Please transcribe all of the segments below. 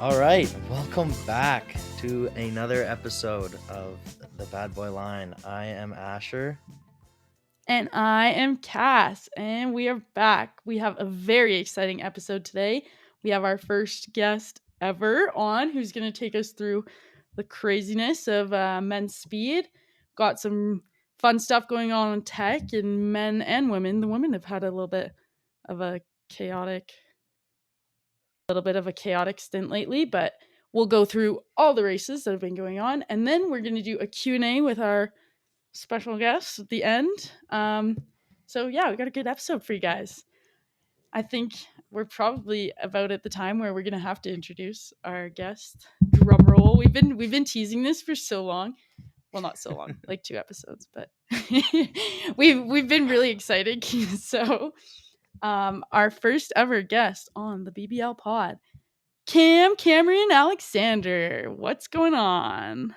All right, welcome back to another episode of the Bad Boy Line. I am Asher. And I am Cass, and we are back. We have a very exciting episode today. We have our first guest ever on who's going to take us through the craziness of men's speed. Got some fun stuff going on in tech and men and women. The women have had a little bit of a chaotic stint lately, but we'll go through all the races that have been going on, and then we're going to do a Q&A with our special guests at the end. So yeah, we got a good episode for you guys. I think we're probably about at the time where we're gonna have to introduce our guest. Drum roll. We've been teasing this for so long. Well, not so long, like 2 episodes, but we've been really excited. So, our first ever guest on the BBL pod, Cameron Alexander. What's going on?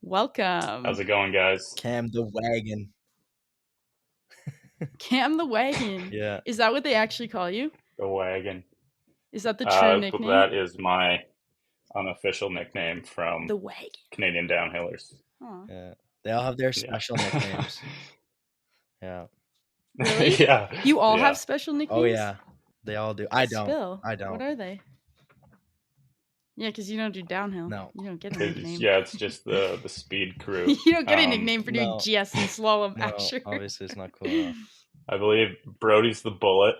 Welcome. How's it going, guys? Cam the Wagon. Cam the Wagon. Yeah. Is that what they actually call you? The wagon. Is that the true nickname? That is my unofficial nickname from The Wagon. Canadian downhillers. Huh. Yeah. They all have their special nicknames. Yeah. Really? Yeah. You all have special nicknames? Oh yeah. They all do. I don't. Spill. I don't. What are they? Yeah, because you don't do downhill. No. You don't get a nickname. Yeah, it's just the speed crew. You don't get a nickname for doing no. GS and slalom, No, Asher. obviously it's not cool enough. I believe Brody's the Bullet.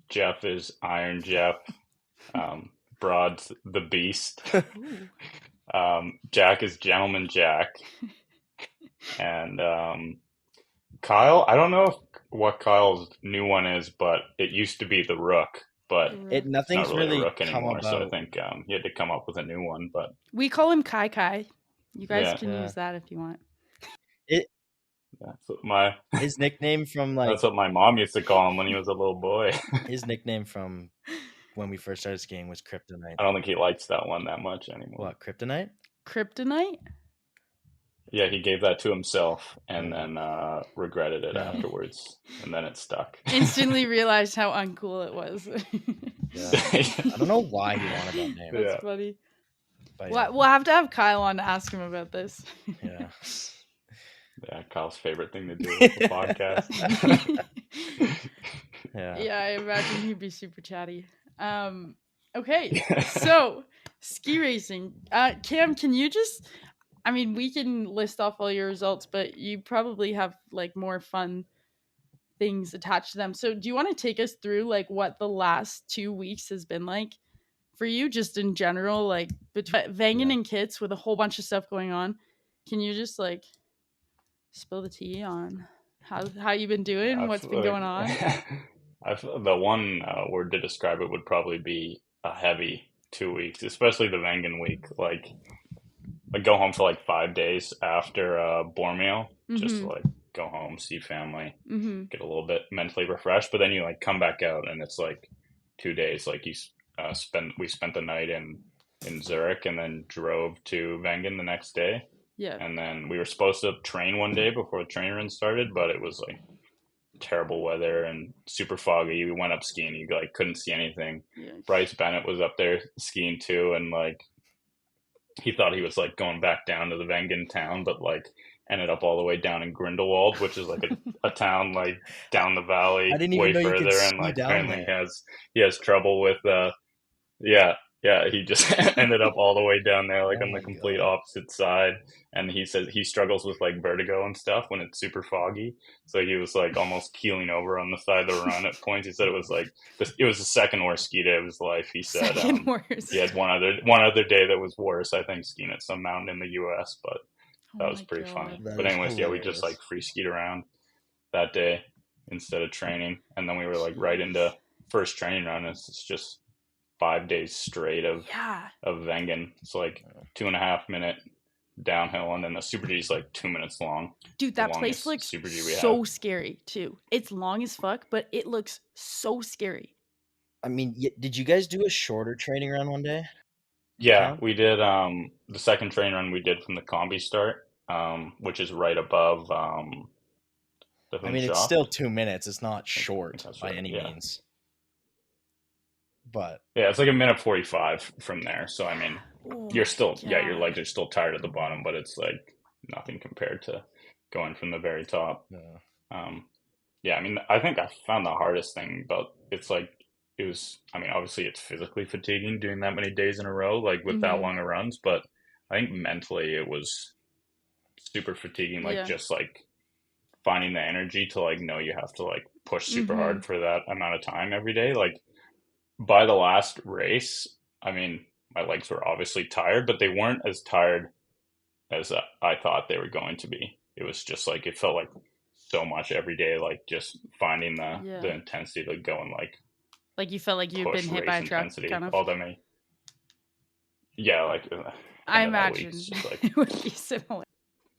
Jeff is Iron Jeff. Broad's the Beast. Ooh. Jack is Gentleman Jack. And Kyle, I don't know what Kyle's new one is, but it used to be the Rook. But Nothing's it's not really a Rook come anymore, about. so I think he had to come up with a new one. But we call him Kai Kai. You guys can Yeah. use that if you want. that's what His nickname from that's what my mom used to call him when he was a little boy. his nickname from when we first started skiing was Kryptonite. I don't think he likes that one that much anymore. What, Kryptonite? Kryptonite? Yeah, he gave that to himself and then regretted it afterwards, and then it stuck. Instantly realized how uncool it was. Yeah. I don't know why he wanted that name. That's funny. But We'll have to have Kyle on to ask him about this. Yeah. Yeah, Kyle's favorite thing to do with the podcast. Yeah, I imagine he'd be super chatty. Okay, so ski racing. Cam, can you just... I mean, we can list off all your results, but you probably have like more fun things attached to them. So do you want to take us through like what the last 2 weeks has been like for you, just in general, like between Vangen and Kits with a whole bunch of stuff going on? Can you just like spill the tea on how you've been doing, what's been going on? The one word to describe it would probably be a heavy 2 weeks, especially the Vangen week. Like I go home for like 5 days after Bormio, just to like go home, see family, get a little bit mentally refreshed. But then you like come back out and it's like 2 days. Like we spent the night in Zurich and then drove to Wengen the next day. Yeah. And then we were supposed to train one day before the train run started, but it was like terrible weather and super foggy. We went up skiing, you like couldn't see anything. Yeah. Bryce Bennett was up there skiing too, and like he thought he was like going back down to the Wengen town, but like ended up all the way down in Grindelwald, which is like a town like down the valley way further, and like apparently he has trouble with he just ended up all the way down there, like on the complete opposite side. And he said he struggles with like vertigo and stuff when it's super foggy. So he was like almost keeling over on the side of the run at points. He said it was the second worst ski day of his life. He said he had one other day that was worse, I think, skiing at some mountain in the US, but that was pretty funny. But anyways, we just like free skied around that day instead of training. And then we were like right into first training run. It's just 5 days straight of Wengen. It's like 2.5 minute downhill, and then the Super G is like 2 minutes long. Dude, that place looks so scary too. It's long as fuck, but it looks so scary. I mean, did you guys do a shorter training run one day? Yeah, we did. The second train run we did from the combi start, which is right above the I mean, it's still 2 minutes. It's not short by any means. but Yeah, it's like a minute 45 from there. So, I mean, Oh you're my still, yeah, your god. legs are still tired at the bottom, but it's like nothing compared to going from the very top. uh, Um, yeah, I mean, I think I found the hardest thing about it's like it was, I mean, obviously it's physically fatiguing doing that many days in a row, like with that Mm-hmm. long of runs, but I think mentally it was super fatiguing, like Yeah. just like finding the energy to like know you have to like push super Mm-hmm. hard for that amount of time every day. Like by the last race, I mean, my legs were obviously tired, but they weren't as tired as I thought they were going to be. It was just like it felt like so much every day, like just finding the Yeah. intensity to go and like Like you felt like you'd been push hit by race a truck, intensity. kind of. All that many, yeah, like I end of that week, imagine it's just like it would be similar.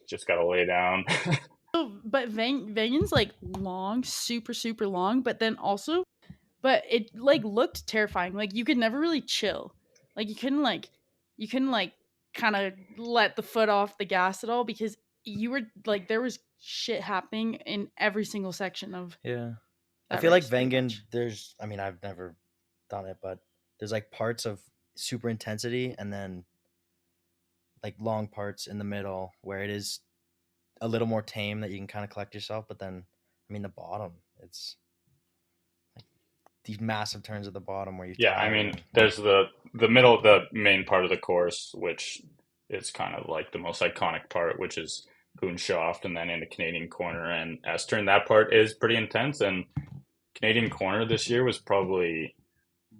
just gotta lay down. So, but Vangan's like long, super, super long, but then also, but it like looked terrifying. Like you could never really chill. Like you couldn't like kind of let the foot off the gas at all because you were like there was shit happening in every single section of yeah. I that feel like race, pretty Vengan, much. there's, I mean, I've never done it, but there's like parts of super intensity and then like long parts in the middle where it is a little more tame that you can kind of collect yourself. But then, I mean, the bottom, it's like these massive turns at the bottom where you're Yeah, I tired mean, and there's the middle, the main part of the course, which is kind of like the most iconic part, which is Hoonshaft, and then into Canadian Corner and S turn. That part is pretty intense, and Canadian Corner this year was probably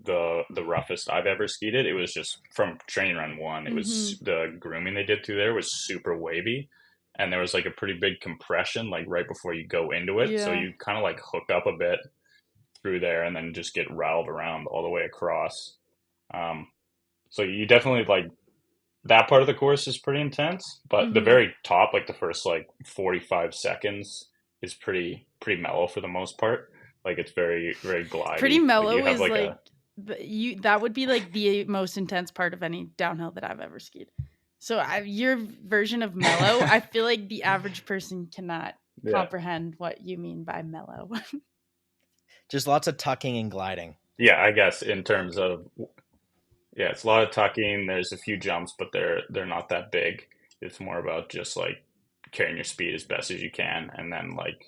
the roughest I've ever skied it. It was just from training run one. It Mm-hmm. was the grooming they did through there was super wavy, and there was like a pretty big compression like right before you go into it, so Yeah. you kind of like hook up a bit through there and then just get rattled around all the way across. Um, so you definitely like that part of the course is pretty intense, but the Mm-hmm. very top, like the first like 45 seconds, is pretty mellow for the most part. Like it's very Pretty glidey. Like you mellow have is like like a you that would be like the most intense part of any downhill that I've ever skied. So your version of mellow, I feel like the average person cannot yeah comprehend what you mean by mellow. just lots of tucking and gliding. yeah. I guess in terms of yeah, it's a lot of tucking. There's a few jumps, but they're not that big. It's more about just like carrying your speed as best as you can, and then like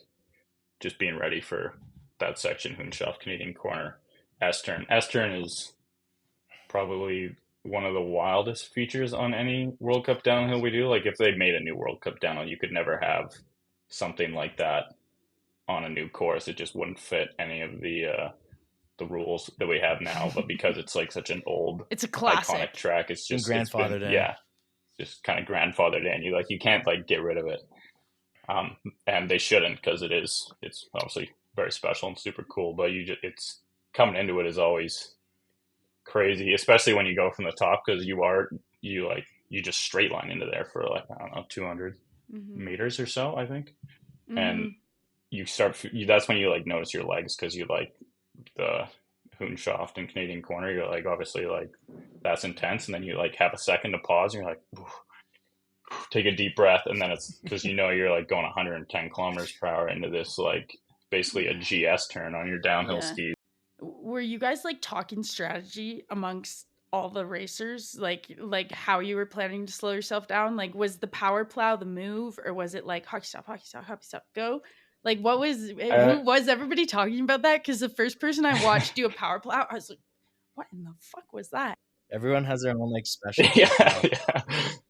just being ready for that section, Hoonshaft, Canadian Corner, S turn. S turn is probably one of the wildest features on any World Cup downhill we do. Like if they made a new World Cup downhill, you could never have something like that on a new course. It just wouldn't fit any of the rules that we have now. But because it's like such an old It's a iconic classic. track, Been it's been grandfathered in. yeah, just kind of grandfathered in. You can't like get rid of it. And they shouldn't because it's obviously very special and super cool. But it's coming into it is always crazy, especially when you go from the top because you just straight line into there for like I don't know 200 Mm-hmm. meters or so I think, and Mm-hmm. that's when you like notice your legs because you like the Hoonshaft and Canadian Corner. You're like obviously like that's intense, and then you like have a second to pause, and you're like take a deep breath, and then it's because you know you're like going 110 kilometers per hour into this like basically a GS turn on your downhill Yeah. skis. Were you guys like talking strategy amongst all the racers, like how you were planning to slow yourself down? Like was the power plow the move, or was it like hockey stop go? Like what was Uh, who was everybody talking about that? Because the first person I watched do a power plow, I was like, what in the fuck was that? Everyone has their own like specialty yeah, plow.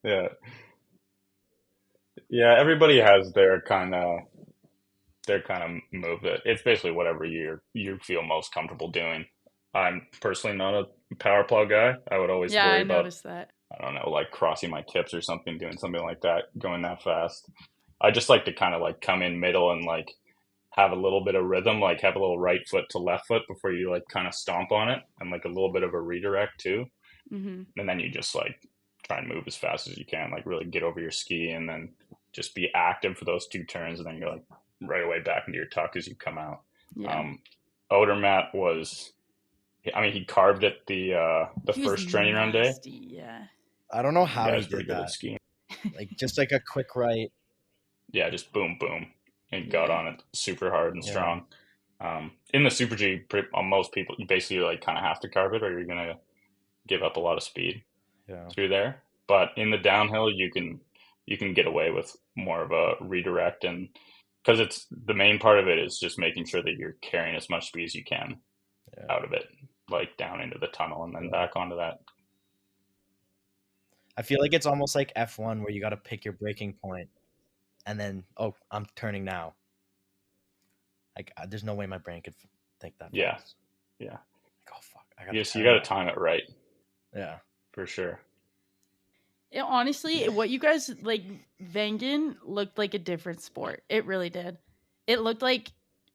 yeah, yeah. Everybody has their kind of move. That it's basically whatever you feel most comfortable doing. I'm personally not a power plow guy. I would always Yeah, worry I about noticed that. I don't know like crossing my tips or something, doing something like that, going that fast. I just like to kind of like come in middle and like have a little bit of rhythm, like have a little right foot to left foot before you like kind of stomp on it, and like a little bit of a redirect too. Mm-hmm. And then you just like try and move as fast as you can, like really get over your ski, and then just be active for those two turns, and then you're like right away back into your tuck as you come out. Yeah, Um, Odermatt was, I mean, he carved it the he was first training run day. nasty. Yeah, I don't know The how he guy's pretty did good at that. skiing. Like just like a quick right. Yeah, just boom, boom, and got yeah. on it super hard and Yeah. strong. In the Super G, most people, you basically like kind of have to carve it, or you're gonna give up a lot of speed Yeah. through there. But in the downhill, you can get away with more of a redirect, and because it's the main part of it is just making sure that you're carrying as much speed as you can Yeah. out of it, like down into the tunnel and then back onto that. I feel like it's almost like F1 where you got to pick your braking point and then, oh, I'm turning now. Like, there's no way my brain could think that Yeah, fast. yeah. Like, oh, fuck, I got to Yes, you turn got to now. time it right Yeah. for sure. Honestly, what you guys like, Vengen looked like a different sport. It really did. It looked like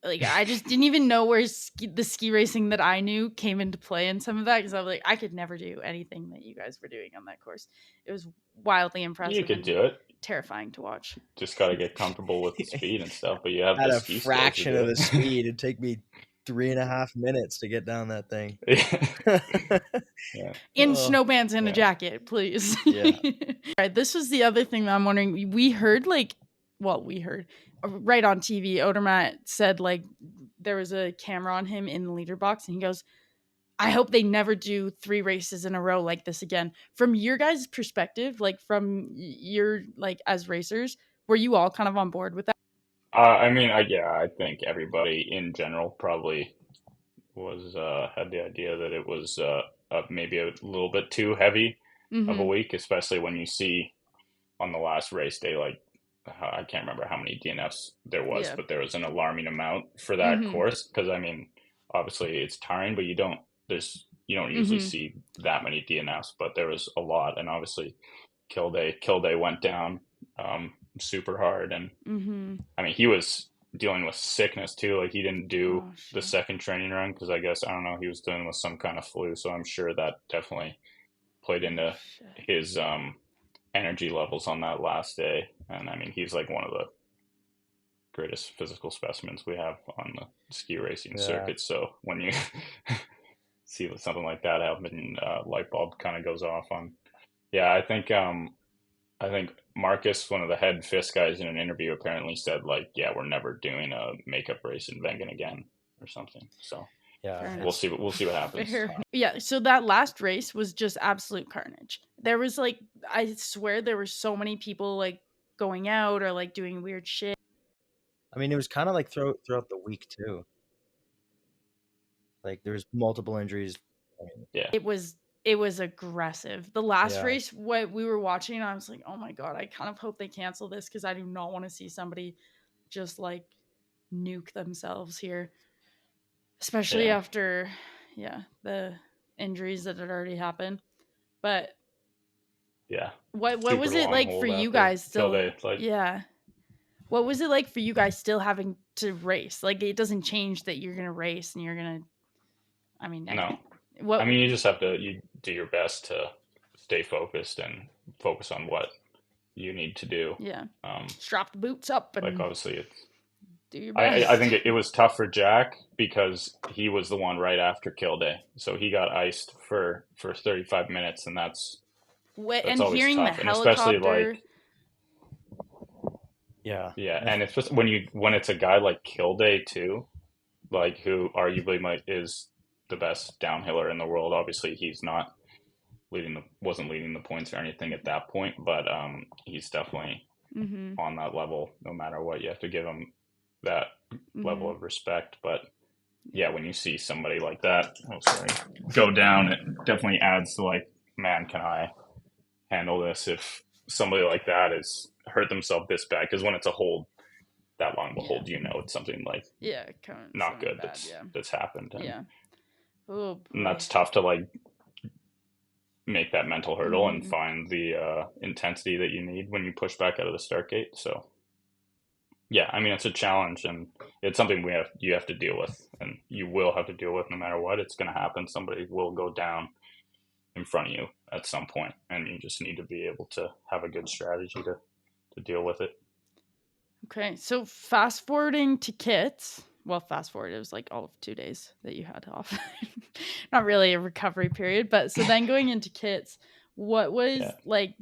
I just didn't even know where the ski racing that I knew came into play in some of that, because I was like, I could never do anything that you guys were doing on that course. It was wildly You impressive could and do it. terrifying to watch. Just got to get comfortable with the speed and stuff, but you have At the a ski skills to fraction do of the it. speed, it'd take me 3.5 minutes to get down that thing. Yeah. In Oh, snowbands and a yeah. jacket, please. yeah. All right, this was the other thing that I'm wondering. We heard right on TV. Odermatt said like there was a camera on him in the leader box, and he goes, "I hope they never do 3 races in a row like this again." From your guys' perspective, like from your like as racers, were you all kind of on board with that? I mean, I think everybody in general probably was had the idea that it was maybe a little bit too heavy of a Mm-hmm. week, especially when you see on the last race day, like I can't remember how many DNFs there was, Yeah. but there was an alarming amount for that Mm-hmm. course. Because I mean, obviously it's tiring, but you don't usually Mm-hmm. see that many DNFs, but there was a lot, and obviously Kilday went down super hard, and Mm-hmm. I mean he was dealing with sickness too. Like he didn't do Oh the shit. second training run because I guess I don't know he was dealing with some kind of flu, so I'm sure that definitely played Oh into shit. his energy levels on that last day. And I mean, he's like one of the greatest physical specimens we have on the ski racing Yeah. circuit. So when you see something like that happen, light bulb kind of goes off on. Yeah, I think Marcus, one of the head FIS guys, in an interview apparently said like, yeah, we're never doing a makeup race in Wengen again or something. So Yeah. Fair enough. we'll see. We'll see what happens. Fair. Yeah, so that last race was just absolute carnage. There was like, I swear there were so many people like going out or like doing weird shit. I mean, it was kind of like throughout the week too. Like there's multiple injuries. I mean, Yeah, It was aggressive. The last yeah. race, what we were watching, I was like, oh my god, I kind of hope they cancel this because I do not want to see somebody just like nuke themselves here, especially yeah, after, yeah, the injuries that had already happened. But yeah. what Super was it long like for hold you after guys still? Kilday. Like Yeah. What was it like for you guys still having to race? Like it doesn't change that you're gonna race and you're gonna. I mean, no, I what? mean, you just have to you do your best to stay focused and focus on what you need to do. Yeah, Um, strap the boots up like and obviously, it's do your I best. think it was tough for Jack because he was the one right after kill day, so he got iced for 35 minutes, and that's And always hearing the tough, and especially helicopter. like Yeah. yeah, And and it's just when it's a guy like kill day too, like who arguably might is the best downhiller in the world. Obviously, he's not wasn't leading the points or anything at that point, but he's definitely Mm-hmm. on that level. No matter what, you have to give him that level Mm-hmm. of respect. But yeah, when you see somebody like that, oh sorry, go down, it definitely adds to like, man, can I handle this if somebody like that is hurt themselves this bad? Because when it's a hold that long of a Yeah. hold, it's something like Yeah. Kind of not something good bad. Yeah. that's happened, Yeah. Oh and boy. that's tough to like make that mental hurdle and Mm-hmm. find the intensity that you need when you push back out of the start gate. So yeah, I mean it's a challenge and it's something you have to deal with, and you will have to deal with no matter what. It's going to happen. Somebody will go down in front of you at some point, and you just need to be able to have a good strategy to deal with it. Okay, so fast forwarding to kits. Well, fast forward, it was like all of 2 days that you had off. Not really a recovery period, but so then going into kits, what was Yeah. like?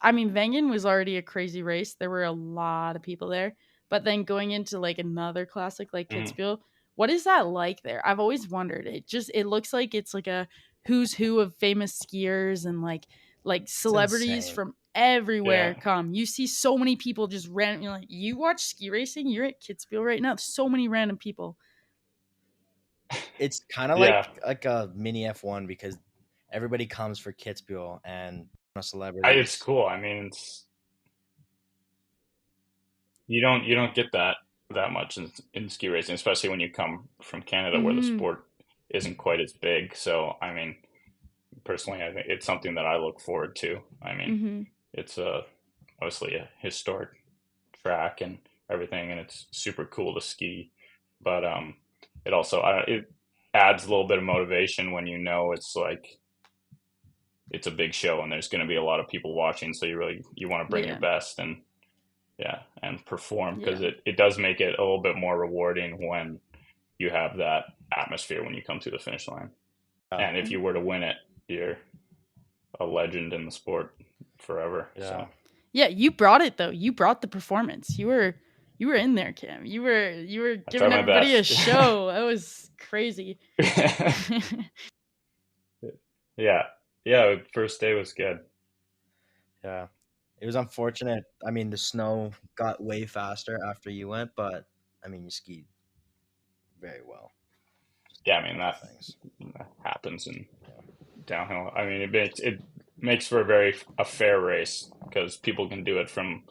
I mean, Wengen was already a crazy race. There were a lot of people there, but then going into like another classic like Mhm. Kitzbühel, What is that like there? I've always wondered. It looks like it's like a who's who of famous skiers and like It's celebrities insane. from everywhere Yeah. come. You see so many people just random. You're like, you watch ski racing? You're at Kitzbühel right now. So many random people. It's kind of Yeah. like a mini F1 because everybody comes for Kitzbühel and It's celebrities. cool. I mean, you don't get that much in ski racing, especially when you come from Canada where the Mm-hmm. sport isn't quite as big. So, I mean, personally, I think it's something that I look forward to. I mean, Mm-hmm. it's obviously a historic track and everything, and it's super cool to ski. But it also it adds a little bit of motivation when you know it's like it's a big show and there's going to be a lot of people watching. So you want to bring your Yeah. best and yeah, and perform Yeah. because it does make it a little bit more rewarding when you have that atmosphere when you come to the finish line. Yeah. And if you were to win it, you're a legend in the sport forever. Yeah. So Yeah, you brought it though. You brought the performance. You were in there, Cam. You were I try giving my everybody a best. show. That was crazy. Yeah. Yeah, first day was good. Yeah. It was unfortunate. I mean, the snow got way faster after you went, but I mean, you skied very well. Just Yeah, a I mean couple that things. happens in Yeah. downhill. I mean it makes for a fair race because people can do it from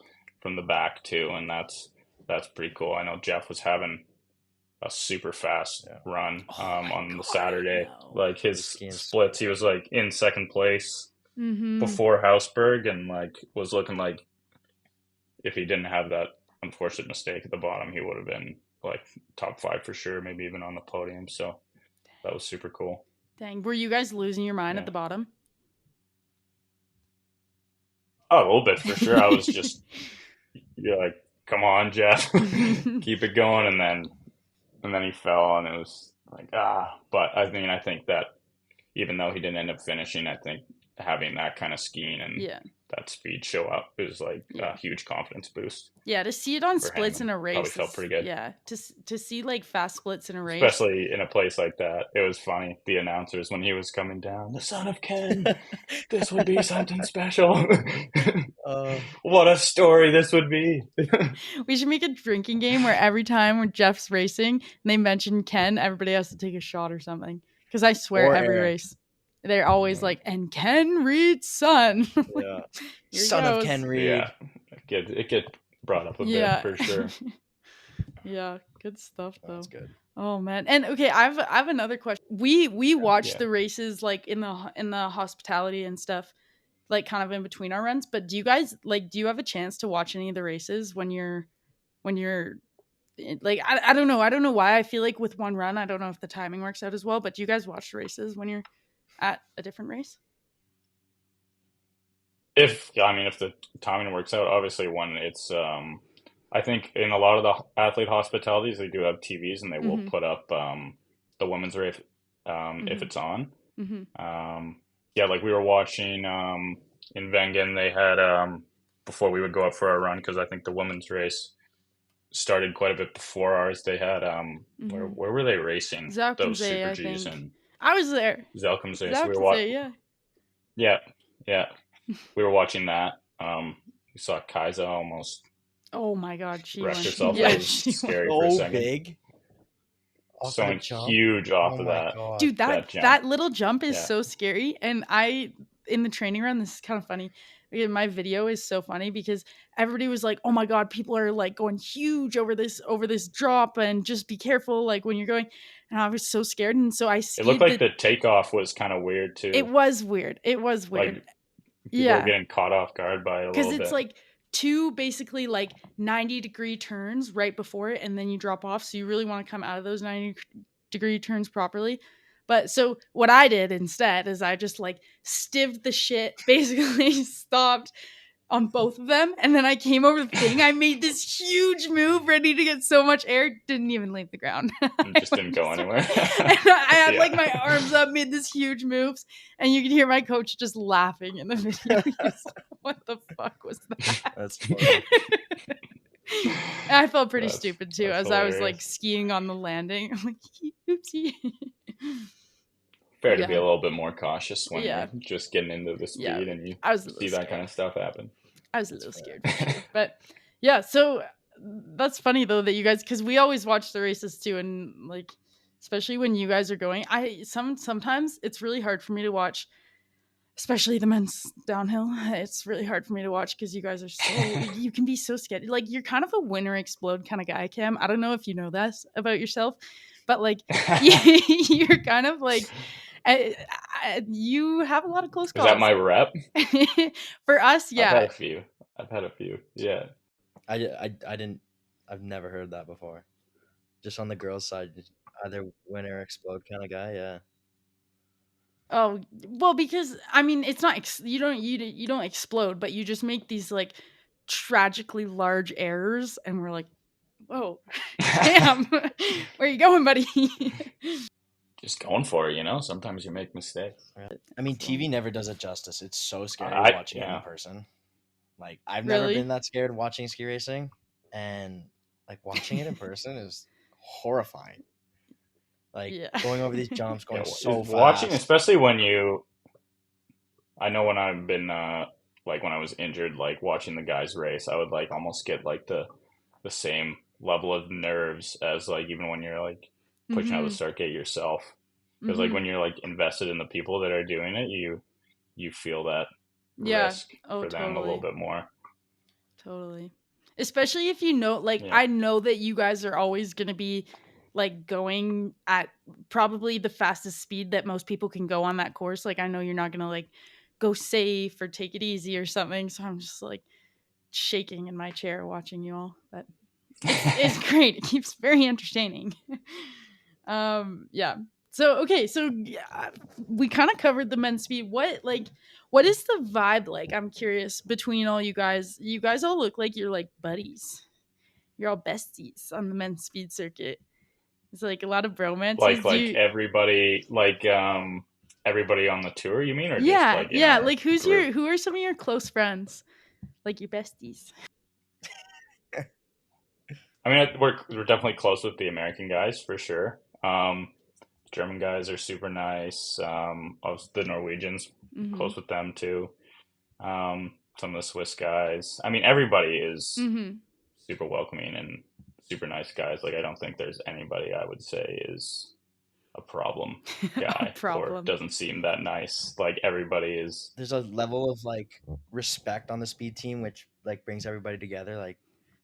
the back too, and that's pretty cool. I know Jeff was having a super fast Yeah. run Oh my on the god, I Saturday. know. Like He was his skiing splits, he smooth. was like in second place Mm-hmm. before Hausberg, and like was looking like if he didn't have that unfortunate mistake at the bottom, he would have been like top five for sure, maybe even on the podium. So that was super cool. Dang, were you guys losing your mind at Yeah. the bottom? Oh, a little bit for sure. I was just you're like, come on, Jeff, keep it going, and then he fell, and it was like But I think that even though he didn't end up finishing, I think having that kind of skiing and Yeah. that speed show up is like Yeah. a huge confidence boost Yeah, to see it on for him, splits and in a probably race felt is pretty good. yeah, to see like fast splits in a race. Especially in a place like that. It was funny. The announcers when he was coming down, the son of Ken, this would be something special. uh, What a story this would be. We should make a drinking game where every time when Jeff's racing and they mention Ken, everybody has to take a shot or something. Because I swear, or every Aaron. race, they're always like, and Ken Reed's son. Yeah. Here he Son of goes. Ken Reed. Yeah, it get brought up a bit Yeah. for sure. Yeah, good stuff though. That's good. Oh man. And okay, I have another question. We watch Yeah. the races like in the hospitality and stuff, like kind of in between our runs. But do you have a chance to watch any of the races when you're like I don't know. I don't know why I feel like with one run, I don't know if the timing works out as well, but do you guys watch the races when you're at a different race? If the timing works out, obviously when it's I think in a lot of the athlete hospitalities they do have TVs and they will Mhm. put up the women's race if Mhm. it's on. Mhm. Yeah, like we were watching in Wengen, they had before we would go up for our run because I think the women's race started quite a bit before ours. They had where Mhm. where were they racing? Those Zalkensee, Super I Gs think. and I was there. Zelkomse. So we were Zalkensee, yeah. yeah, yeah, we were watching that. We saw Kaisa almost Oh my god, she wrecked won. herself. That Yeah, was she won. scary for a So second. big off So that went jump. huge Oh off of my that god. Dude, that that jump. that little jump is Yeah, so scary. And in the training run, this is kind of funny. My video is so funny because everybody was like, "Oh my god, people are like going huge over this drop, and just be careful, like when you're going." And I was so scared, and so I it looked skied like the. the takeoff was kind of weird It too. was weird. It was weird. Like people were Yeah, getting caught off guard by it a because little it's bit. like two basically like 90-degree turns right before it, and then you drop off. So you really want to come out of those 90-degree turns properly. But so what I did instead is I just like stived the shit, basically stopped on both of them, and then I came over the thing. I made this huge move, ready to get so much air, didn't even leave the ground. It just didn't go And anywhere. I had like Yeah. my arms up, made this huge moves, and you could hear my coach just laughing in the video. He was like, "What the fuck was that?" That's funny. I felt pretty That's stupid too as I was like hilarious. skiing on the landing. I'm like, oopsie. Fair to be Yeah. a little bit more cautious when you're Yeah. just getting into the Yeah. speed and you I was a little see that kind scared. of stuff happen. I was a That's little scared for fair. sure. But yeah, so that's funny though that you guys, because we always watch the races too, and like especially when you guys are going, sometimes it's really hard for me to watch, especially the men's downhill. It's really hard for me to watch because you guys are you can be so scared. Like you're kind of a winner explode kind of guy, Cam. I don't know if you know that about yourself, but like you're kind of like you have a lot of close Is that calls. my rep? For us, I've had yeah. a few. I've had a few. Yeah. I didn't. I've never heard that before. Just on the girls' side, either win or explode kind of guy. Yeah. Oh, well, because I mean, it's not you don't explode, but you just make these like tragically large errors, and we're like, whoa, Cam, where are you going, buddy? Just going for it, Sometimes you make mistakes. Yeah. I mean, So, TV never does it justice. It's so scary I watching it in yeah. person. Like I've never really? been that scared watching ski racing, and like watching it in person is horrifying. Like Yeah. going over these jumps, Yeah, going so watching, fast. especially when I know when I've been like when I was injured, like watching the guys race, I would like almost get like the same level of nerves as like even when you're like pushing out the Mm-hmm. start gate yourself. Because like Mm-hmm. when you're like invested in the people that are doing it, you feel that Yeah. risk Oh, for them a little totally. bit more. Totally. Especially if you know, like, Yeah. I know that you guys are always going to be like going at probably the fastest speed that most people can go on that course. Like, I know you're not going to like go safe or take it easy or something. So I'm just like shaking in my chair watching you all. But it's great. It keeps very entertaining. Yeah. So okay, so yeah, we kind of covered the men's speed. What is the vibe like? I'm curious between all you guys. You guys all look like you're like buddies. You're all besties on the men's speed circuit. It's like a lot of bromances. Do like you? everybody on the tour, you mean, or just Yeah, like in yeah. our Like group? who are some of your close friends? Like your besties. I mean, we're definitely close with the American guys for sure. German guys are super nice. The Norwegians, Mm-hmm. close with them too. Some of the Swiss guys. I mean, everybody is Mm-hmm. super welcoming and super nice guys. Like, I don't think there's anybody I would say is a problem A guy or problem. doesn't seem that nice. Like, everybody is. There's a level of like respect on the speed team, which like brings everybody together. Like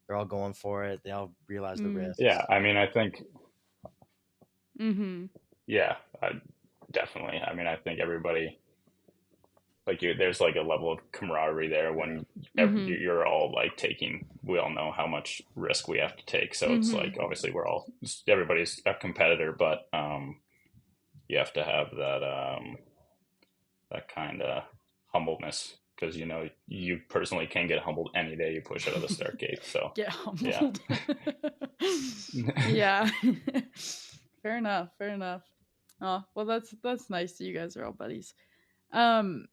they're all going for it. They all realize the Mm. Yeah, risks. I mean, I think, Mm-hmm. yeah, definitely. I mean, I think everybody, like there's like a level of camaraderie there Yeah. when Mm-hmm. you're all like taking. We all know how much risk we have to take, so it's Mm-hmm. like obviously everybody's a competitor, but you have to have that kind of humbleness because you personally can get humbled any day you push out of the start gate. So Get yeah. humbled. Yeah. Fair enough. Fair enough. Oh, well that's nice that you guys are all buddies. Um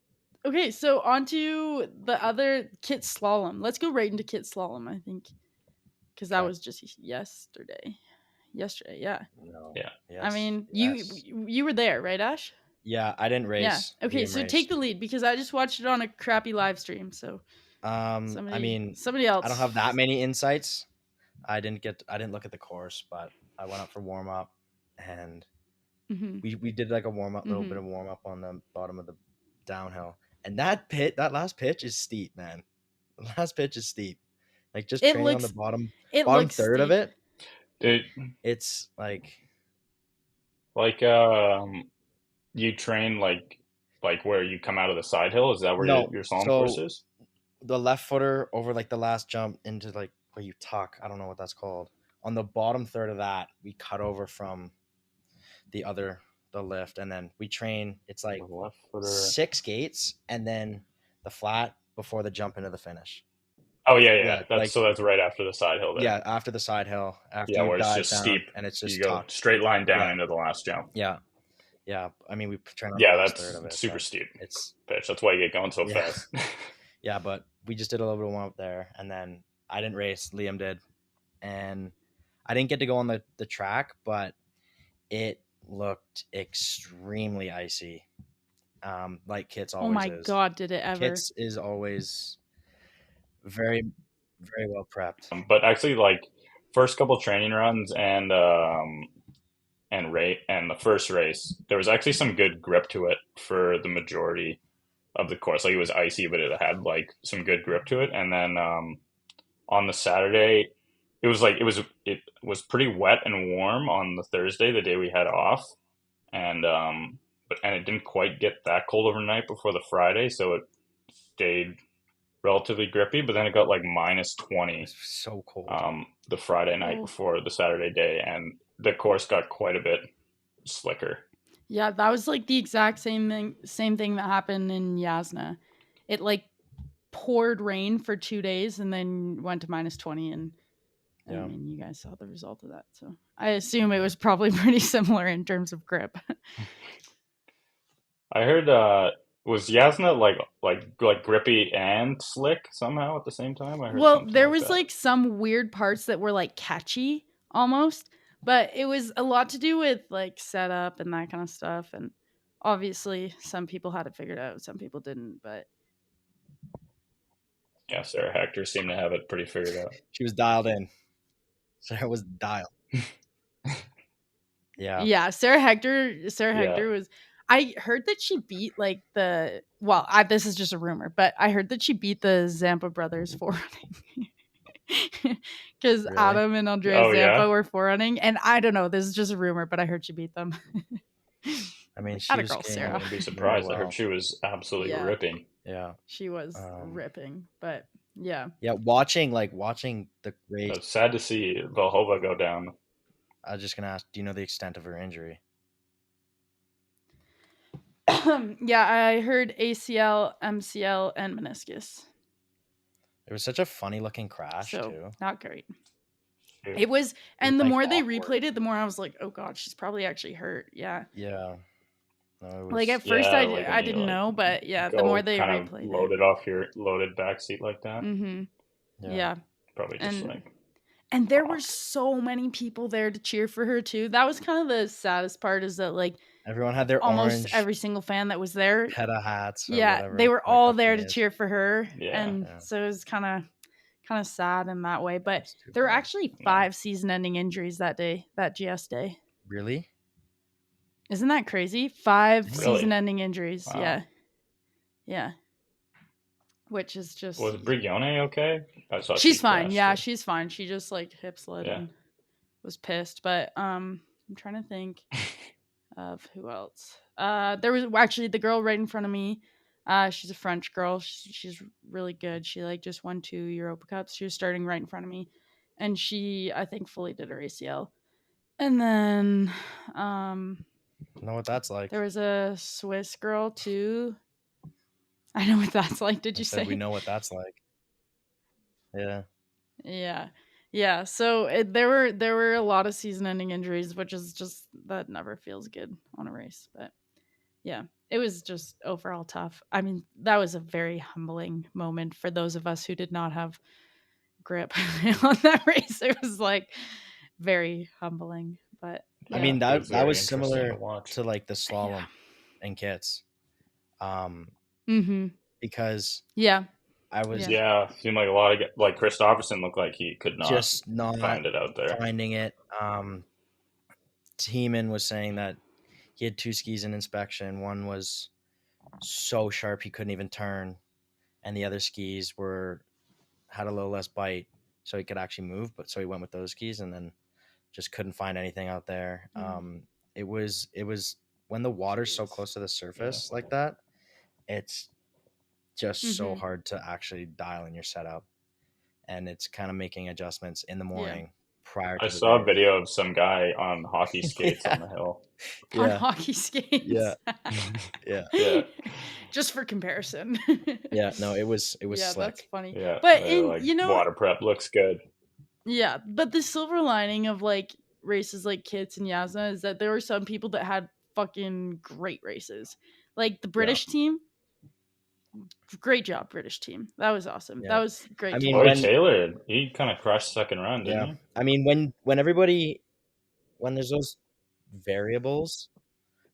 okay, so on to the other kit slalom. Let's go right into kit slalom, I think. Because that Okay. was just yesterday. Yesterday, yeah. No. Yeah. I Yes. mean, Yes. you were there, right, Ash? Yeah. I didn't Yeah. race. Okay, Liam so take raced. the lead because I just watched it on a crappy live stream. So I mean, somebody I don't else. have that many insights. I didn't look at the course, but I went up for warm up, and Mm-hmm. we did like a warm up, little Mm-hmm. bit of warm up on the bottom of the downhill. And that last pitch is steep, man. The last pitch is steep. Like just It training on the looks it bottom looks third of steep. it, Dude, it's like you train like where you come out of the side hill. Is that where no. your slalom course So is? the left footer over like the last jump into like where you tuck. I don't know what that's called. On the bottom third of that, we cut over from the lift, and then we train. It's The like left footer. 6 gates, and then the flat before the jump into the finish. Oh yeah, yeah. Yeah, That's like so that's right after the side hill there. yeah, after the side hill, after Yeah, you where it's dive just steep. down and it's You just go tucked. straight line down Yeah, into the last jump. yeah, yeah. I mean, we train on the Yeah, last third that's of it, super but steep it's pitch. That's why you get going so yeah, fast. yeah. But we just did a little bit of warm up there, and then I didn't race. Liam did, and I didn't get to go on the track, but it looked extremely icy, like Kits Oh always my is. god, did it ever? Kits is always very, very well prepped. But actually, like first couple training runs and the first race, there was actually some good grip to it for the majority of the course. Like it was icy, but it had like some good grip to it. And then on the Saturday, it was pretty wet and warm on the Thursday, the day we had off, and it didn't quite get that cold overnight before the Friday, so it stayed relatively grippy. But then it got like minus It 20 was so cold. the Friday night Oh. before the Saturday day, and the course got quite a bit slicker. Yeah, that was like the exact same thing that happened in Yasna. It like poured rain for 2 days and then went to minus 20, and I Yeah. mean, you guys saw the result of that. So I assume it was probably pretty similar in terms of grip. I heard was Yasna like grippy and slick somehow at the same time? I heard Well, something there like was that. like some weird parts that were like catchy almost, but it was a lot to do with like setup and that kind of stuff. And obviously, some people had it figured out, some people didn't. But Yeah, Sarah Hector seemed to have it pretty figured out. She was dialed in. Sarah was dialed. Yeah. yeah, Sarah Hector. Sarah Yeah. Hector was. I heard that she beat like the. Well, this is just a rumor, but I heard that she beat the Zampa brothers for running. Because Really? Adam and Andrea Oh Zampa yeah. were forerunning, and I don't know. This is just a rumor, but I heard she beat them. I mean, Like, she atta was girl, I skiing Sarah. wouldn't be really surprised. I heard well. she was absolutely Yeah, ripping. Yeah. she was ripping, but yeah. Yeah, watching the race, It's sad to see Valhova go down. I was just gonna ask, do you know the extent of her injury? Yeah, I heard ACL, MCL, and meniscus. It was such a funny looking crash So too. not great. Shoot. It was, It was and the like more they awkward. replayed it, the more I was like, oh god, she's probably actually hurt. Yeah. Yeah. No, it Like was at first, Yeah, like when I you didn't like know, but yeah, the more go they kind of replayed it. loaded off your loaded back seat like that. Mm-hmm. yeah. Yeah, Probably just and like there were popped. so many people there to cheer for her too. That was kind of the saddest part, is that like Everyone had their almost orange every single fan that was there, PETA hats or yeah, whatever they were that all there company to is. cheer for her, Yeah. and Yeah. so it was kind of sad in that way. But That's too there were bad. actually Yeah. 5 season-ending injuries that day, that GS day. Really? Isn't that crazy? 5 Damn. Really? season-ending injuries. Wow. Yeah. Which is Was just, Brigione okay? I saw she she's fine. crashed Yeah, too. she's fine. She just like hip slid Yeah. and was pissed. But I'm trying to think of who else. There was actually the girl right in front of me. She's a French girl. She's really good. She like just won 2 Europa Cups. She was starting right in front of me, and she, I think, fully did her ACL. And then Know what that's like. there was a Swiss girl too. I know what that's like. Did I you said we say? know what that's like. Yeah. Yeah. Yeah. So there were a lot of season-ending injuries, which is just, that never feels good on a race. But yeah, it was just overall tough. I mean, that was a very humbling moment for those of us who did not have grip on that race. It was like very humbling. But I yeah. mean, It was that very was interesting to similar watch. to like the Yeah. slalom and Kits. Mm-hmm. Because Yeah. I was Yeah. Yeah, seemed like a lot of like Christopherson looked like he could not just not find it out there. finding it. Heeman was saying that he had 2 skis in inspection. One was so sharp he couldn't even turn, and the other skis had a little less bite, so he could actually move. But so he went with those skis, and then just couldn't find anything out there. It was when the water's so close to the Yeah. surface like that, it's just so Mm-hmm. hard to actually dial in your setup, and it's kind of making adjustments in the Yeah. morning prior I to the saw a race. video of some guy on hockey skates Yeah, on the hill. On yeah, hockey yeah, skates. yeah, Yeah, Just for comparison. yeah. No, it was Yeah, that's slick. funny. yeah. But They're in, like water prep looks good. yeah, but the silver lining of like races like Kits and Yasna is that there were some people that had fucking great races. Like the Yeah, British team, great job, British team. That was awesome. Yeah. That was I great to mean, Corey watch. Taylor, he kind of crushed second run, didn't yeah. he? I mean, when everybody when there's those variables,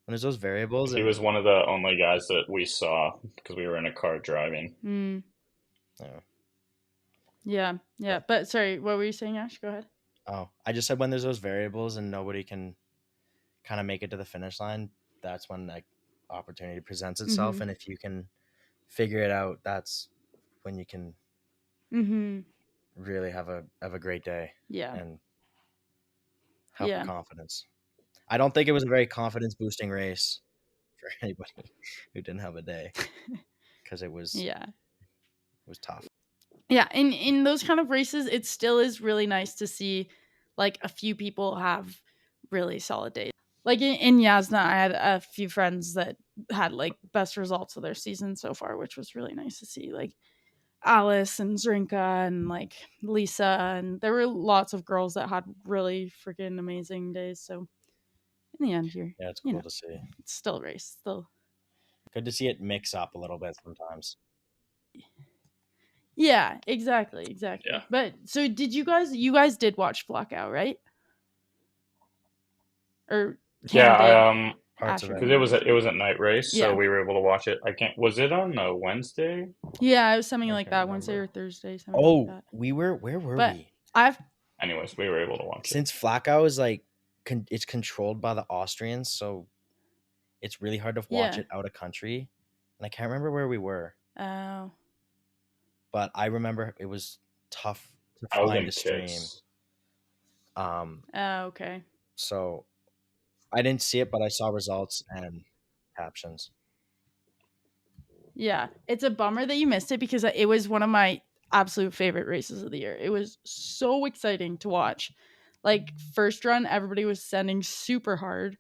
He and was one of the only guys that we saw because we were in a car driving. Mm, yeah. yeah. But sorry, what were you saying, Ash? Go ahead. Oh, I just said when there's those variables and nobody can kind of make it to the finish line, that's when like opportunity presents itself, Mm-hmm. and if you can figure it out, that's when you can Mm-hmm. really have a great day Yeah. and have Yeah. confidence. I don't think it was a very confidence boosting race for anybody who didn't have a day because Yeah. it was tough. Yeah. In those kind of races, it still is really nice to see like a few people have really solid days. Like in Yasna, I had a few friends that had like best results of their season so far, which was really nice to see. Like Alice and Zrinka and like Lisa, and there were lots of girls that had really freaking amazing days. So in the end, Yeah, it's you cool know, to see. it's still a race. Still, Good to see it mix up a little bit sometimes. yeah, Yeah. exactly. But so did you guys did watch Flockout, right? Or Yeah, Cam did, Parts of Asher it. because maybe. it was a night race, so Yeah, we were able to watch it. I can't. Was it on a Wednesday? yeah, it was something I like can't that, Wednesday remember. or Thursday, something like Oh, that. where were But we? I've Anyways, we were able to watch it. Since Flacco is like it's controlled by the Austrians, so it's really hard to watch yeah. it out of country. And I can't remember where we were, Oh, but I remember it was tough to find a Alvin stream. Kicks. okay. So I didn't see it, but I saw results and captions. Yeah, it's a bummer that you missed it because it was one of my absolute favorite races of the year. It was so exciting to watch. Like first run, everybody was sending super hard.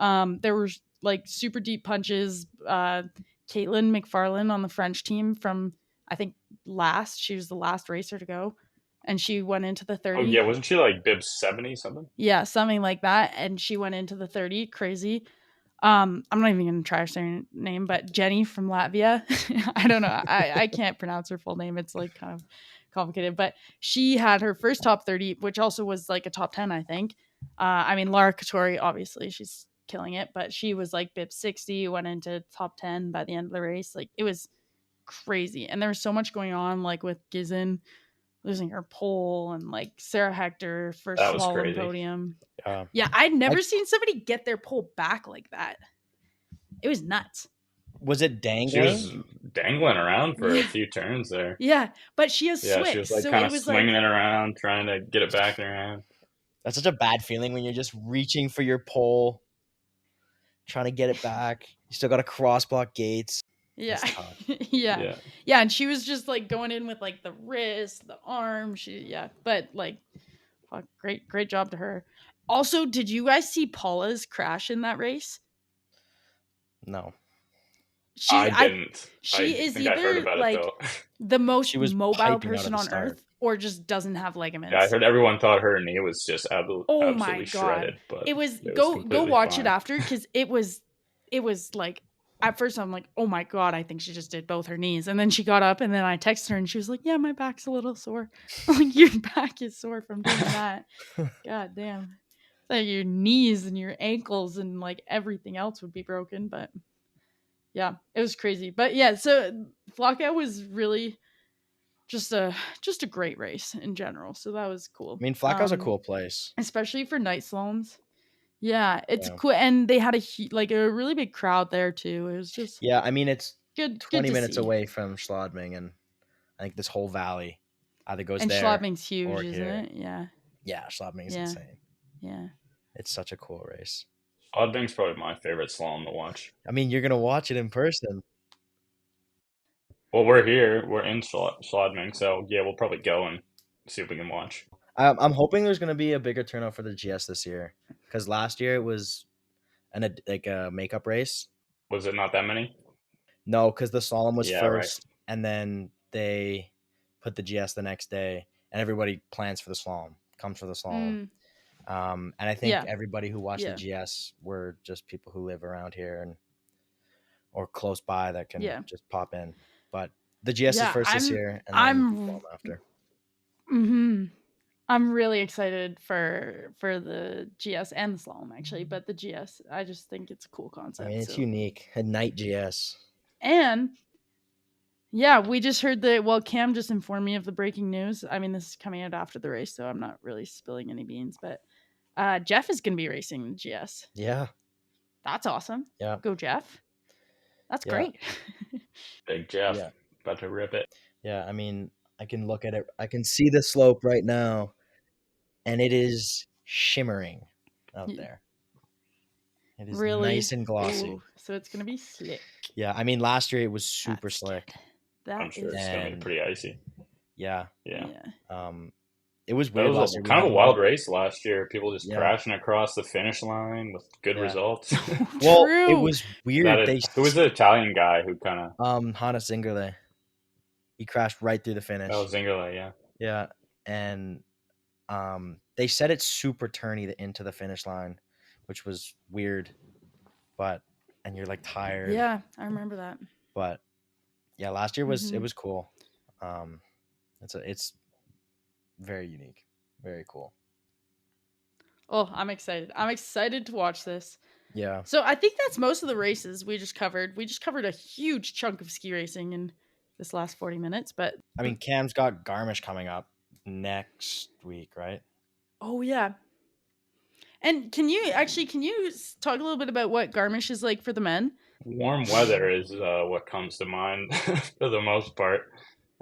There were like super deep punches. Caitlin McFarlane on the French team from I think last. She was the last racer to go, and she went into the Oh yeah, 30. wasn't she like bib 70 something? Yeah, something like that, and she went into the 30. Crazy. I'm not even gonna try her name, but Jenny from Latvia. I don't know. I can't pronounce her full name. It's like kind of complicated. But she had her first top 30, which also was like a top 10, I think. I mean, Lara Katori, obviously, she's killing it, but she was like bib 60, went into top 10 by the end of the race. Like it was crazy. And there was so much going on, like with Gizin losing her pole and like Sarah Hector first That was slalom crazy. podium. Uh, Yeah, I'd I, never seen somebody get their pole back like that. It was nuts. was it She was dangling? dangling around for a Yeah. few turns there. Yeah. But she has Yeah, she was Swiss. like So kind it of was like, swinging it around, trying to get it back in her hand. That's such a bad feeling when you're just reaching for your pole, trying to get it back. You still got to cross block gates. yeah. It's tough. yeah. Yeah. Yeah. And she was just like going in with like the wrist, the arm. Yeah. But like, fuck, great job to her. Also, did you guys see Paula's crash in that race? No, She, I I, didn't. she I is think I heard either about it like though. the she most was mobile piping out person at the on start. earth or just doesn't have Yeah, I ligaments. heard everyone thought her knee was just Oh my absolutely god. shredded, but It was it was go completely watch it fine. after cuz it was like at first I'm like, "Oh my god, I think she just did both her knees." And then she got up and then I texted her and she was like, "Yeah, my back's a little sore." I'm like, "Your back is sore from doing that." God damn. Like your knees and your ankles and like everything else would be broken, but yeah, it was crazy. But yeah, so Flocka was really just a great race in general. So that was cool. I mean, Flacco's a cool place. Especially for night slaloms. Yeah, it's Yeah. cool, and they had like a really big crowd there too. It was just Yeah, I mean, it's good 20 to minutes see. away from Schladming, and I think this whole valley either goes And there Schladming's huge, or isn't here. it? Yeah, Yeah, Schladming is yeah, insane. yeah. It's such a cool race. Oddbing's probably my favorite slalom to watch. I mean, you're gonna watch it in person. Well, we're here. We're in Schladming, so yeah, we'll probably go and see if we can watch. I'm hoping there's gonna be a bigger turnout for the GS this year because last year it was like a makeup race. Was it not that many? No, because the slalom was Yeah, right. first, and then they put the GS the next day, and everybody plans for the slalom, comes for the slalom. Mm, And I think yeah, everybody who watched the yeah, GS were just people who live around here and or close by that can yeah. just pop in. the GS is Yeah, first this year, and then I'm slalom after. mhm. I'm really excited for the GS and the slalom actually, but the GS, I just think it's a cool I concept. mean, it's So, unique. A night GS. and yeah, we just heard that. Well, Cam just informed me of the breaking news. I mean, this is coming out after the race, so I'm not really spilling any beans. But Jeff is going to be racing the GS. Yeah. That's awesome. Yeah. Go, Jeff. That's Yeah. great. Big Jeff, Yeah. about to rip it. Yeah. I mean, I can look at it. I can see the slope right now, and it is shimmering out there. It is Really? nice and glossy. Ooh, so it's going to be slick. Yeah. I mean, last year it was super That's slick. good. That I'm sure is it's going to be And pretty icy. yeah. Yeah. It was That weird was last year. We kind had of a wild race last year. People just Yeah. crashing across the finish line with good Yeah. results. Well, True. it was weird. Who was the Italian guy who kind of? Hannes Zingerle. He crashed right through the finish. Oh, Zingerle, yeah. Yeah. And they said it's super turny into the finish line, which was weird. And you're like tired. Yeah, I remember that. But yeah, last year it was cool. It's very unique, very cool. Oh, I'm excited. I'm excited to watch this. Yeah. So I think that's most of the races we just covered. We just covered a huge chunk of ski racing in this last 40 minutes. But I mean, Cam's got Garmisch coming up next week, right? Oh yeah. And can you talk a little bit about what Garmisch is like for the men? Warm weather is what comes to mind for the most part.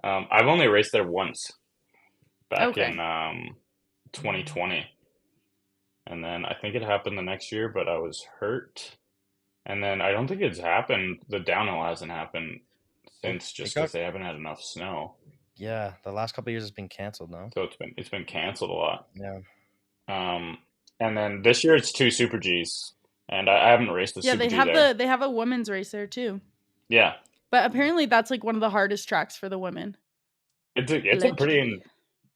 I've only raced there once, back in 2020. And then I think it happened the next year, but I was hurt. And then I don't think it's happened. The downhill hasn't happened since, just because they haven't had enough snow. Yeah, the last couple of years has been canceled, no? So it's been canceled a lot. Yeah. And then this year it's 2 Super Gs, and I haven't raced a Super G there. They have a women's race there too. Yeah, but apparently that's like one of the hardest tracks for the women. It's a pretty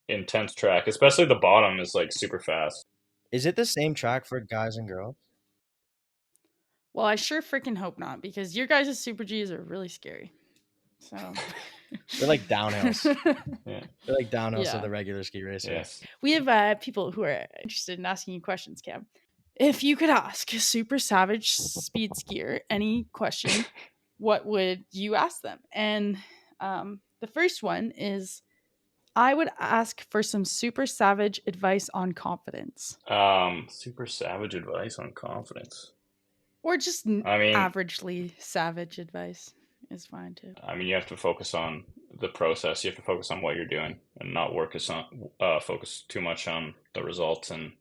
intense track, especially the bottom is like super fast. Is it the same track for guys and girls? Well, I sure freaking hope not, because your guys' Super Gs are really scary. So they're like downhills. Yeah. They're like downhills of the regular ski racer. Yes. We have people who are interested in asking you questions, Cam. If you could ask a super savage speed skier any question, what would you ask them? And the first one is, I would ask for some super savage advice on confidence. Super savage advice on confidence. Or just averagely savage advice is fine too. I mean, you have to focus on the process. You have to focus on what you're doing and not focus too much on the results and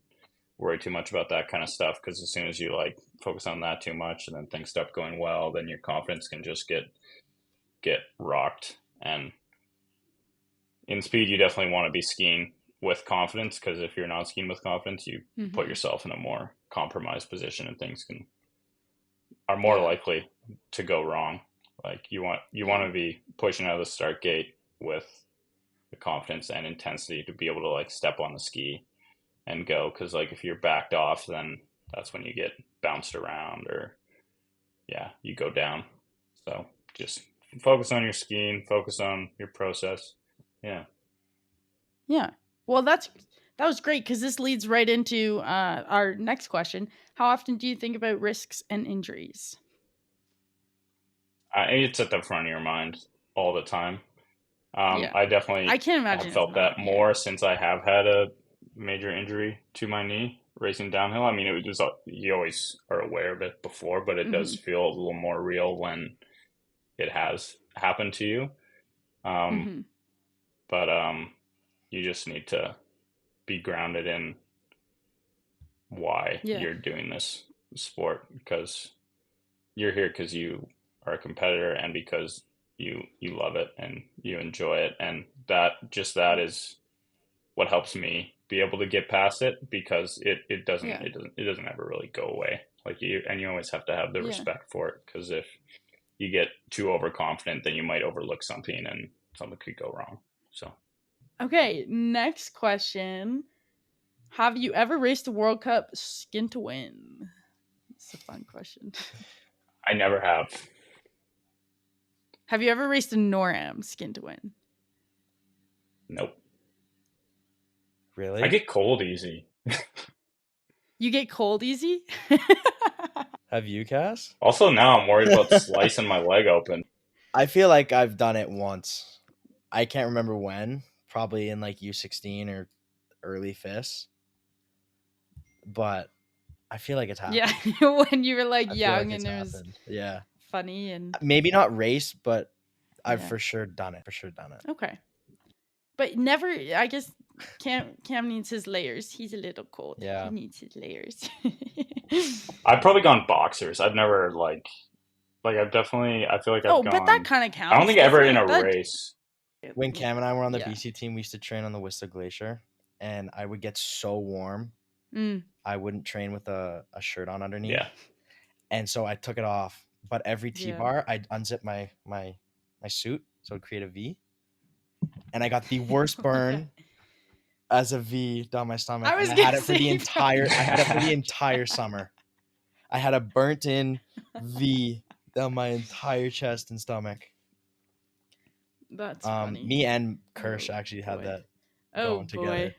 worry too much about that kind of stuff. Because as soon as you like focus on that too much and then things stop going well, then your confidence can just get rocked. And in speed, you definitely want to be skiing with confidence, because if you're not skiing with confidence, you put yourself in a more compromised position and things are more likely to go wrong. Like you want to be pushing out of the start gate with the confidence and intensity to be able to like step on the ski and go. Because like if you're backed off, then that's when you get bounced around or you go down. So just focus on your skiing, focus on your process. Yeah. Well, that was great, because this leads right into our next question. How often do you think about risks and injuries? It's at the front of your mind all the time. I definitely I can't imagine have felt that more since I have had a major injury to my knee racing downhill. I mean, it was you always are aware of it before, but it does feel a little more real when it has happened to you. But you just need to be grounded in why you're doing this sport, because you're here because you are a competitor and because you love it and you enjoy it, and that is what helps me be able to get past it, because it doesn't ever really go away. Like you always have to have the respect for it, because if you get too overconfident, then you might overlook something and something could go wrong. So okay, next question. Have you ever raced a World Cup skin to win? It's a fun question. I never have. Have you ever raced a NORAM skin to win? Nope. Really? I get cold easy. You get cold easy? Have you, Cass? Also, now I'm worried about slicing my leg open. I feel like I've done it once. I can't remember when. Probably in like U16 or early FIS. But I feel like it's happened. Yeah, when you were like I feel young like it's and it was happened. Yeah. funny and Maybe not race, but I've Yeah. for sure done it. okay. But never, I guess Cam needs his layers. He's a little cold. Yeah. He needs his layers. I've probably gone boxers. I've never I've definitely. I feel like I've Oh, gone. but that kind of counts. I don't think ever in a race. When Cam and I were on the Yeah. BC team, we used to train on the Whistler Glacier, and I would get so warm. Mm. I wouldn't train with a shirt on underneath. Yeah. And so I took it off. But every Yeah. T-bar, I'd unzip my suit, so it'd create a V. And I got the worst burn as a V down my stomach. I was and gonna had it for the say, entire I had it for the entire summer. I had a burnt in V down my entire chest and stomach. That's funny. Me and Kirsch Oh, actually had boy. that Oh going together. boy.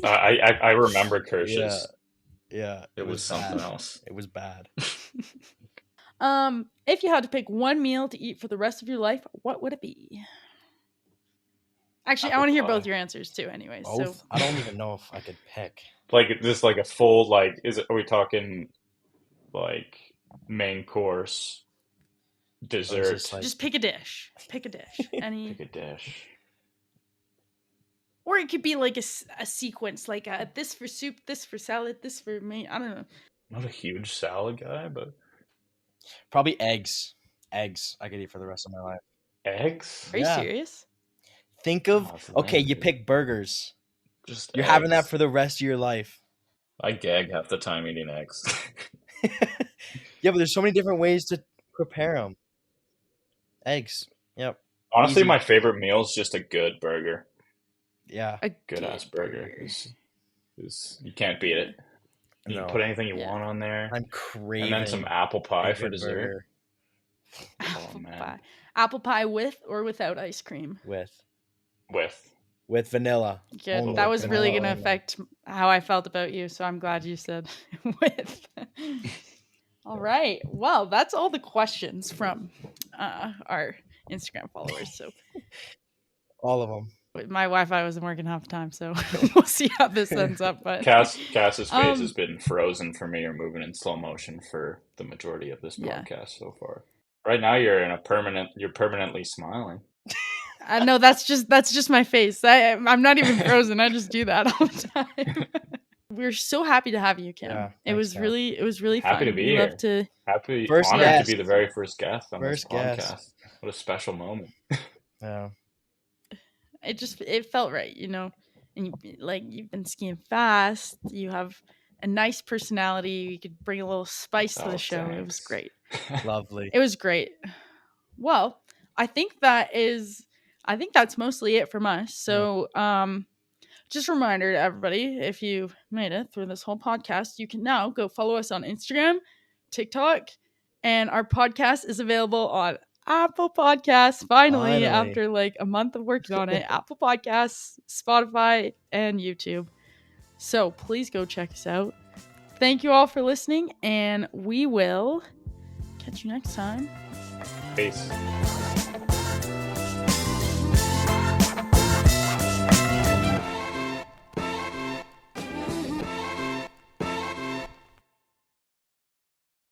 I remember Kirsch's. Yeah. It was something else. It was bad. If you had to pick one meal to eat for the rest of your life, what would it be? Actually, I want to hear both your answers too. Anyways, Both? so I don't even know if I could pick. Like this, like a full like. Are we talking like main course, dessert? Just pick a dish. Pick a dish. Any. Pick a dish. Or it could be like a sequence, like this for soup, this for salad, this for main. I don't know. Not a huge salad guy, but probably eggs. Eggs I could eat for the rest of my life. Eggs? Are you serious? Think of you pick burgers. Just you're eggs. having that for the rest of your life. I gag half the time eating eggs. Yeah, but there's so many different ways to prepare them. Eggs. Yep. Honestly, Easy. my favorite meal is just a good burger. Yeah. A good ass burger. You can't beat it. You can put anything you want on there. I'm craving. And then some apple pie for dessert. Burger. Apple pie. Apple pie with or without ice cream? With vanilla. Good. Only that was vanilla really going to only. affect how I felt about you, so I'm glad you said with. All right. Well, that's all the questions from our Instagram followers. So all of them. My Wi-Fi wasn't working half the time, so we'll see how this ends up. But Cass's face has been frozen for me or moving in slow motion for the majority of this podcast so far. Right now, you're permanently smiling. No, that's just my face. I'm not even frozen. I just do that all the time. We're so happy to have you, Cam. Yeah, it was really fun. Happy to be here. Honored to be the very first guest on this podcast. What a special moment. Yeah. It felt right, and you've been skiing fast. You have a nice personality. You could bring a little spice to the show. Thanks. It was great. Lovely. It was great. Well, I think that's mostly it from us. So, just a reminder to everybody, if you made it through this whole podcast, you can now go follow us on Instagram, TikTok, and our podcast is available on Apple Podcasts, finally, after like a month of working on it. Apple Podcasts, Spotify, and YouTube. So please go check us out. Thank you all for listening, and we will catch you next time. Peace.